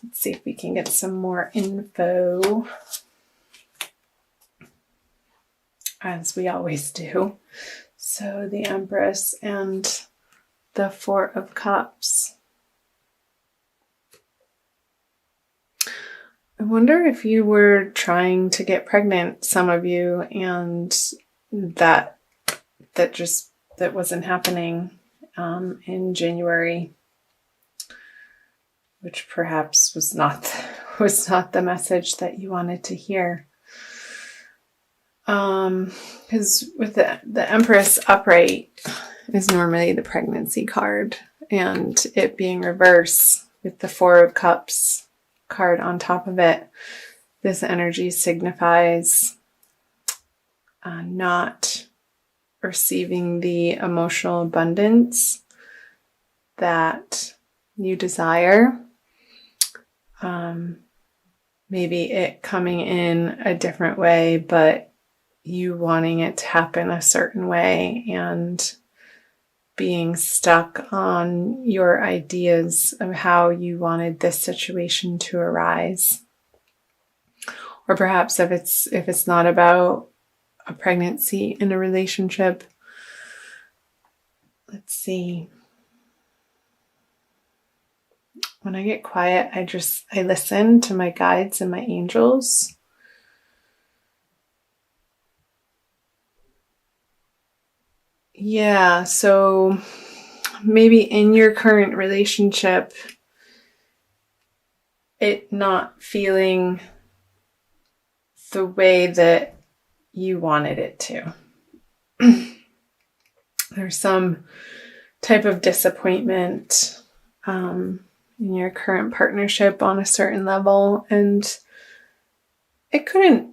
Let's see if we can get some more info, as we always do. So the Empress and the Four of Cups. I wonder if you were trying to get pregnant, some of you, and that wasn't happening in January, which perhaps was not the message that you wanted to hear. Because with the Empress upright is normally the pregnancy card, and it being reverse with the Four of Cups card on top of it, this energy signifies not receiving the emotional abundance that you desire. Maybe it coming in a different way, but you wanting it to happen a certain way and being stuck on your ideas of how you wanted this situation to arise. Or perhaps if it's not about a pregnancy in a relationship, let's see. When I get quiet, I listen to my guides and my angels. Yeah, so maybe in your current relationship, it not feeling the way that you wanted it to. There's some type of disappointment in your current partnership on a certain level, and it couldn't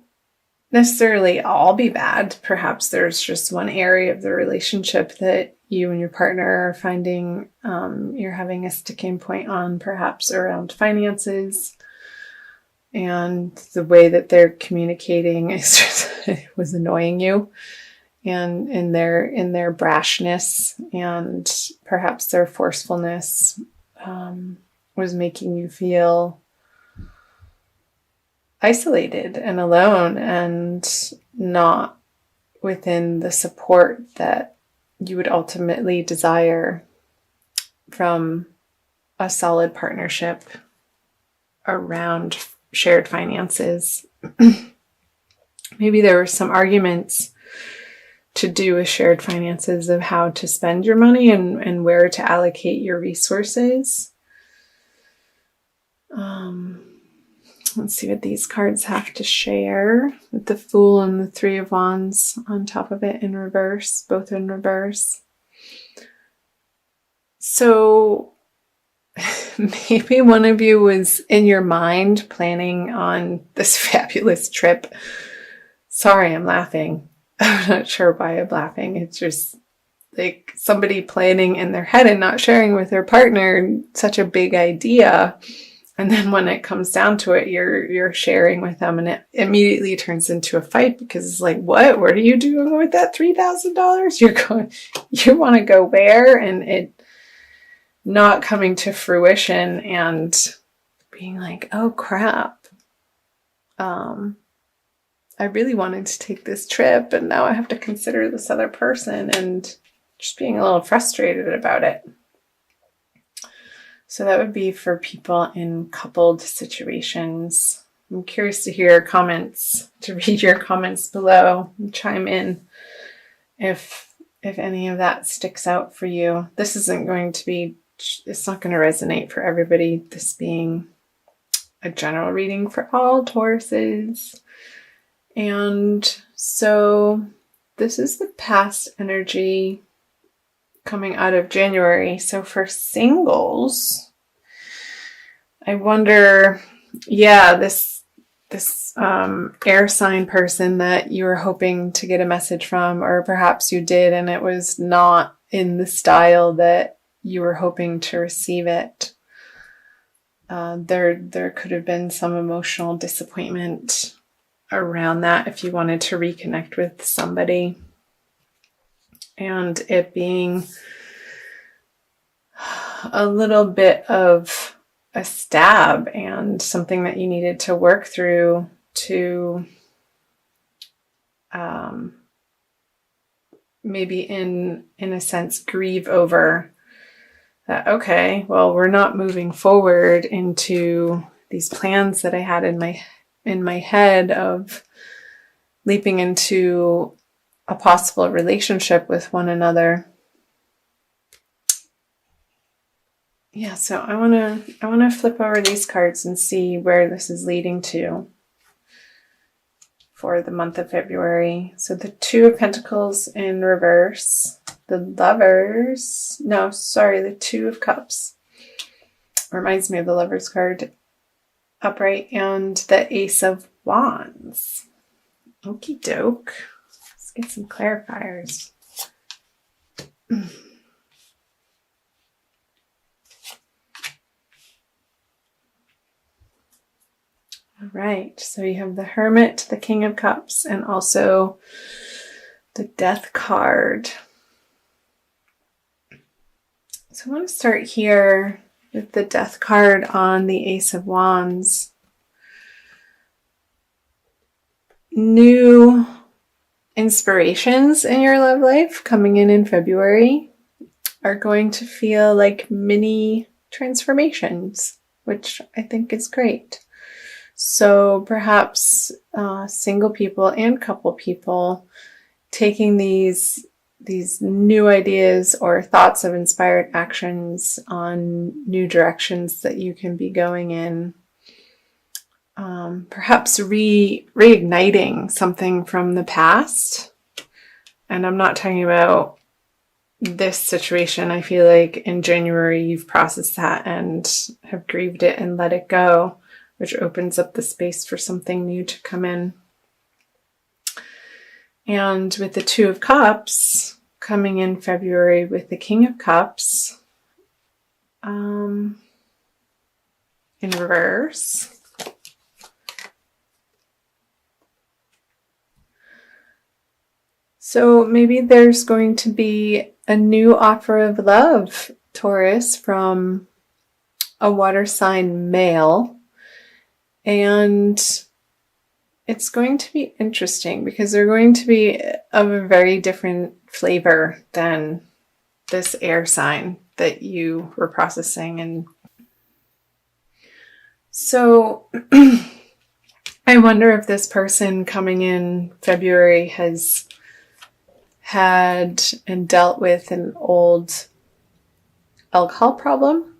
necessarily all be bad. Perhaps there's just one area of the relationship that you and your partner are finding you're having a sticking point on, perhaps around finances, and the way that they're communicating was annoying you, and in their brashness and perhaps their forcefulness was making you feel isolated and alone and not within the support that you would ultimately desire from a solid partnership around shared finances. Maybe there were some arguments to do with shared finances of how to spend your money and where to allocate your resources. Let's see what these cards have to share with the Fool and the Three of Wands on top of it in reverse, both in reverse. So maybe one of you was in your mind planning on this fabulous trip. Sorry, I'm laughing. I'm not sure why I'm laughing. It's just like somebody planning in their head and not sharing with their partner such a big idea. And then when it comes down to it, you're sharing with them, and it immediately turns into a fight because it's like, what are you doing with that $3,000? You want to go where? And it not coming to fruition and being like, oh crap. I really wanted to take this trip, and now I have to consider this other person, and just being a little frustrated about it. So that would be for people in coupled situations. I'm curious to hear comments, to read your comments below and chime in if any of that sticks out for you. This isn't going to be, it's not going to resonate for everybody, this being a general reading for all Tauruses. And so this is the past energy coming out of January. So for singles, I wonder, this air sign person that you were hoping to get a message from, or perhaps you did and it was not in the style that you were hoping to receive it. There could have been some emotional disappointment around that if you wanted to reconnect with somebody. And it being a little bit of a stab and something that you needed to work through to maybe in a sense grieve over that. Okay, well, we're not moving forward into these plans that I had in my head of leaping into a possible relationship with one another. Yeah, so I want to flip over these cards and see where this is leading to for the month of February. So the Two of Pentacles in reverse, the Two of Cups. Reminds me of the Lovers card upright, and the Ace of Wands. Okie doke. Let's get some clarifiers. All right, so you have the Hermit, the King of Cups, and also the Death card. So I want to start here with the Death card on the Ace of Wands. New inspirations in your love life coming in February are going to feel like mini transformations, which I think is great. So perhaps single people and couple people taking these new ideas or thoughts of inspired actions on new directions that you can be going in. Perhaps reigniting something from the past. And I'm not talking about this situation. I feel like in January you've processed that and have grieved it and let it go, which opens up the space for something new to come in. And with the Two of Cups coming in February with the King of Cups in reverse. So maybe there's going to be a new offer of love, Taurus, from a water sign male. And it's going to be interesting because they're going to be of a very different flavor than this air sign that you were processing. And so I wonder if this person coming in February has had and dealt with an old alcohol problem.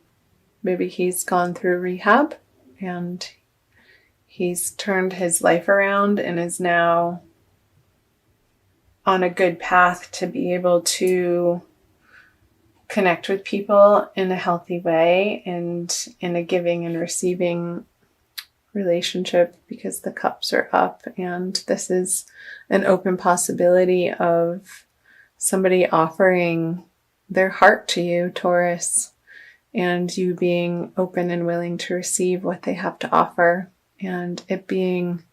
Maybe he's gone through rehab and he's turned his life around and is now on a good path to be able to connect with people in a healthy way and in a giving and receiving relationship, because the cups are up and this is an open possibility of somebody offering their heart to you, Taurus, and you being open and willing to receive what they have to offer, and it being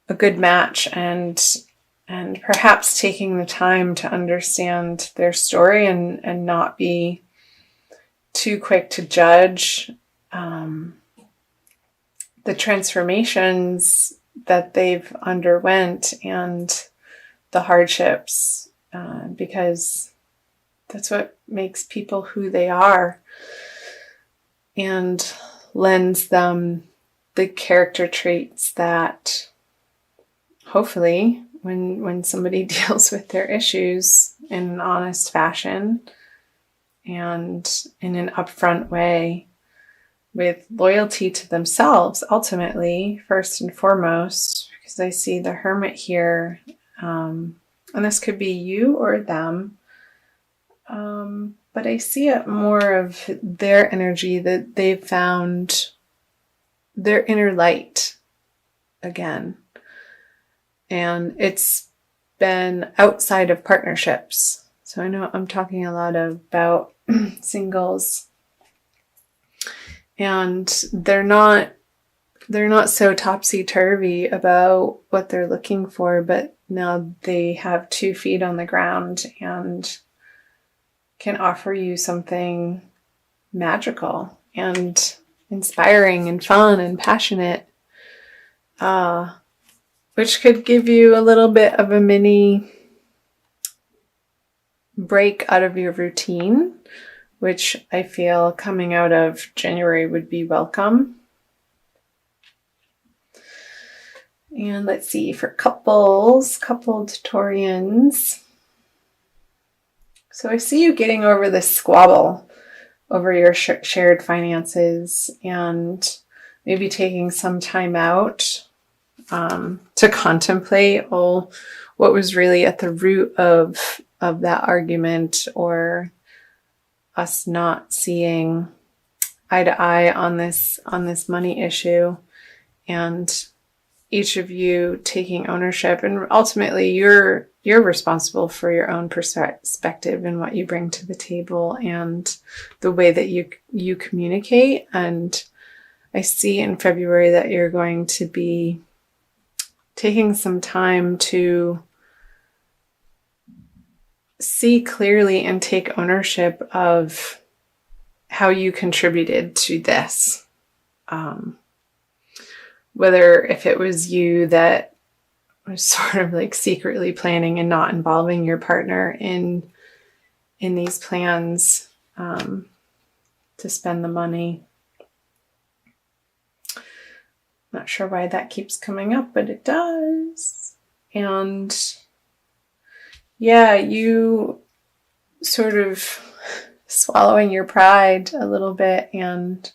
a good match, and perhaps taking the time to understand their story and not be too quick to judge the transformations that they've underwent and the hardships, because that's what makes people who they are and lends them the character traits that hopefully when somebody deals with their issues in an honest fashion and in an upfront way, with loyalty to themselves, ultimately, first and foremost, because I see the Hermit here, and this could be you or them, but I see it more of their energy, that they've found their inner light again. And it's been outside of partnerships. So I know I'm talking a lot about singles. And they're not so topsy-turvy about what they're looking for, but now they have 2 feet on the ground and can offer you something magical and inspiring and fun and passionate, which could give you a little bit of a mini break out of your routine, which I feel coming out of January would be welcome. And let's see, for coupled Taurians. So I see you getting over this squabble over your shared finances and maybe taking some time out to contemplate what was really at the root of that argument, or us not seeing eye to eye on this money issue, and each of you taking ownership. And ultimately you're responsible for your own perspective and what you bring to the table and the way that you communicate. And I see in February that you're going to be taking some time to see clearly and take ownership of how you contributed to this. Whether if it was you that was sort of like secretly planning and not involving your partner in these plans to spend the money. Not sure why that keeps coming up, but it does. And yeah, you sort of swallowing your pride a little bit and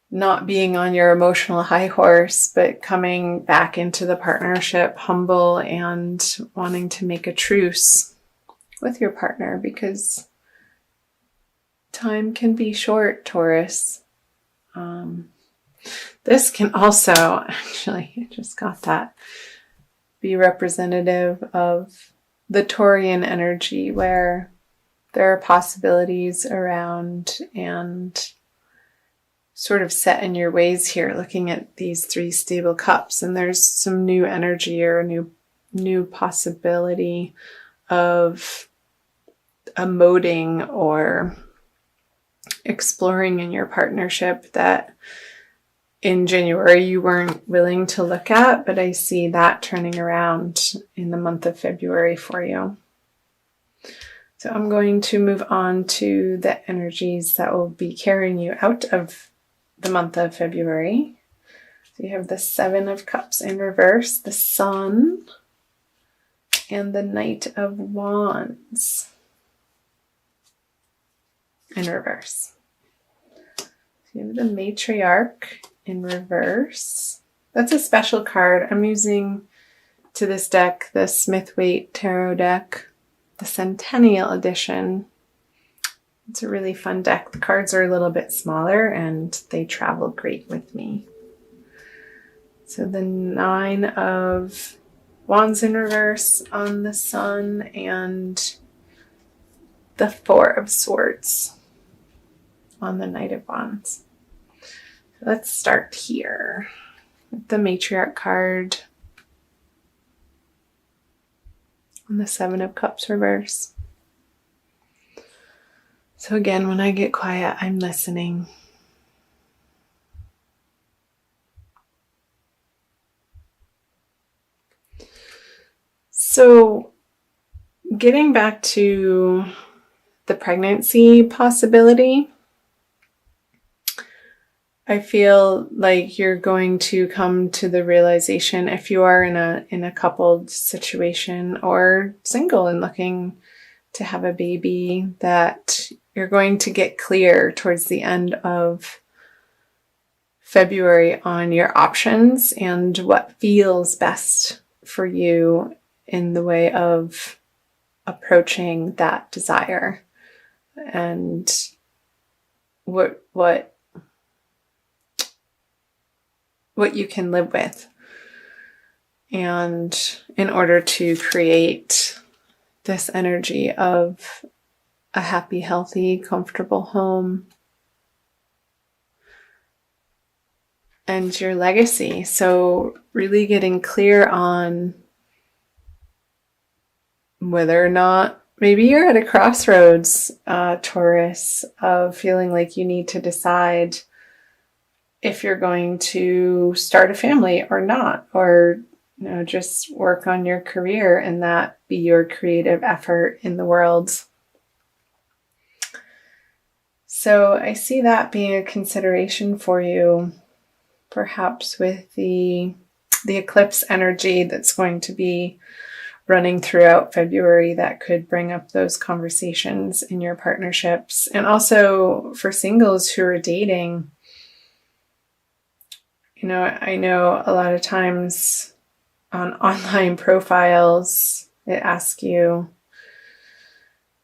not being on your emotional high horse, but coming back into the partnership humble and wanting to make a truce with your partner, because time can be short, Taurus. This can also, actually, I just got that, be representative of the Taurian energy, where there are possibilities around and sort of set in your ways here, looking at these 3 stable cups, and there's some new energy or a new possibility of emoting or exploring in your partnership that in January you weren't willing to look at, but I see that turning around in the month of February for you. So I'm going to move on to the energies that will be carrying you out of the month of February. So you have the 7 of Cups in reverse, the Sun, and the Knight of Wands in reverse. So you have the Matriarch in reverse. That's a special card. I'm using to this deck the Smith-Waite Tarot deck, the Centennial Edition. It's a really fun deck. The cards are a little bit smaller and they travel great with me. So the 9 of Wands in reverse on the Sun, and the 4 of Swords on the Knight of Wands. So let's start here with the Matriarch card on the 7 of Cups reverse. So again, when I get quiet, I'm listening. So getting back to the pregnancy possibility, I feel like you're going to come to the realization, if you are in a coupled situation or single and looking to have a baby, that you're going to get clear towards the end of February on your options and what feels best for you in the way of approaching that desire, and what you can live with, and in order to create this energy of a happy, healthy, comfortable home and your legacy. So really getting clear on whether or not maybe you're at a crossroads, Taurus, of feeling like you need to decide if you're going to start a family or not, or just work on your career and that be your creative effort in the world. So I see that being a consideration for you, perhaps with the eclipse energy that's going to be running throughout February. That could bring up those conversations in your partnerships. And also for singles who are dating, I know a lot of times on online profiles, it asks you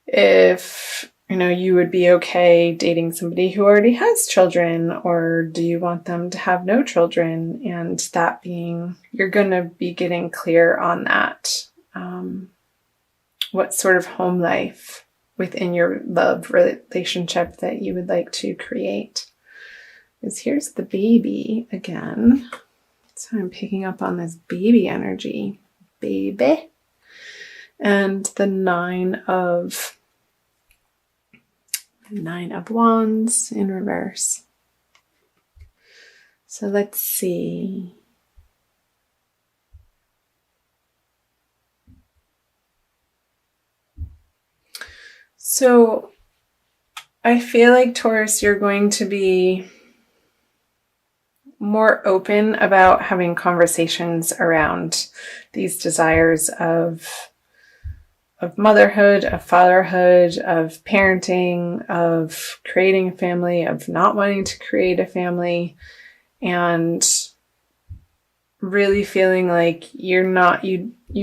if you would be okay dating somebody who already has children, or do you want them to have no children? And that being, you're going to be getting clear on that. What sort of home life within your love relationship that you would like to create. Because here's the baby again. So I'm picking up on this baby energy. Baby. And the Nine of Wands in reverse. So let's see. So I feel like, Taurus, you're going to be more open about having conversations around these desires of motherhood, of fatherhood, of parenting, of creating a family, of not wanting to create a family, and really feeling like you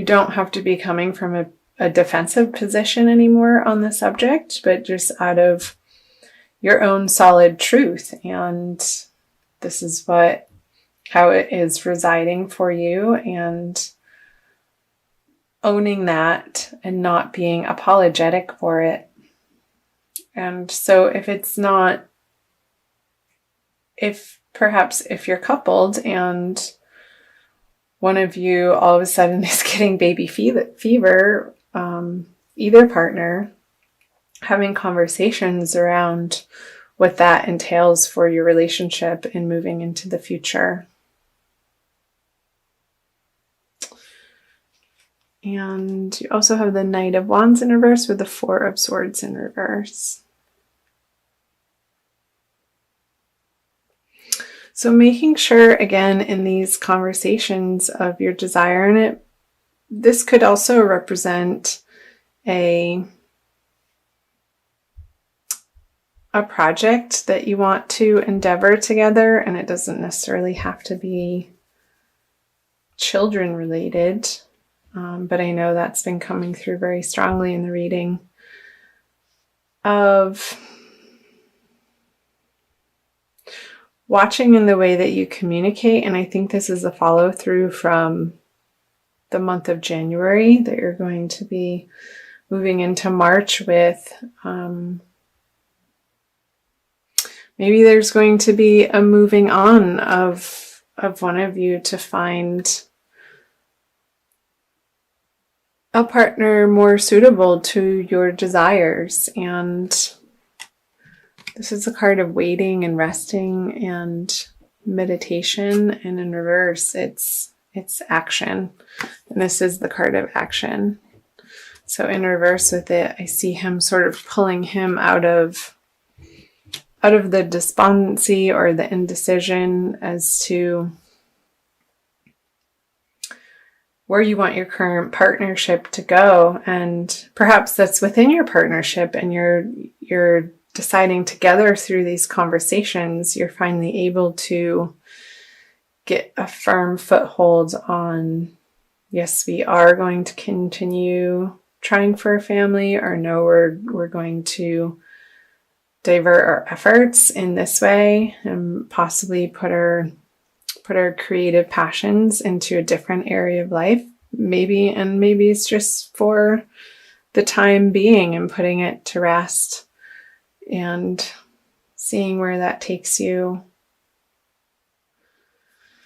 don't have to be coming from a defensive position anymore on the subject, but just out of your own solid truth. And this is how it is residing for you, and owning that and not being apologetic for it. And so if you're coupled and one of you all of a sudden is getting baby fever, either partner, having conversations around what that entails for your relationship and moving into the future. And you also have the Knight of Wands in reverse with the Four of Swords in reverse. So making sure, again, in these conversations of your desire, and this could also represent a project that you want to endeavor together, and it doesn't necessarily have to be children related, but I know that's been coming through very strongly in the reading, of watching in the way that you communicate. And I think this is a follow through from the month of January that you're going to be moving into March with. Maybe there's going to be a moving on of one of you to find a partner more suitable to your desires. And this is a card of waiting and resting and meditation. And in reverse, it's action. And this is the card of action. So in reverse with it, I see him sort of pulling him out of the despondency or the indecision as to where you want your current partnership to go. And perhaps that's within your partnership, and you're deciding together through these conversations, you're finally able to get a firm foothold on, yes, we are going to continue trying for a family, or no, we're going to divert our efforts in this way and possibly put our creative passions into a different area of life. Maybe it's just for the time being and putting it to rest and seeing where that takes you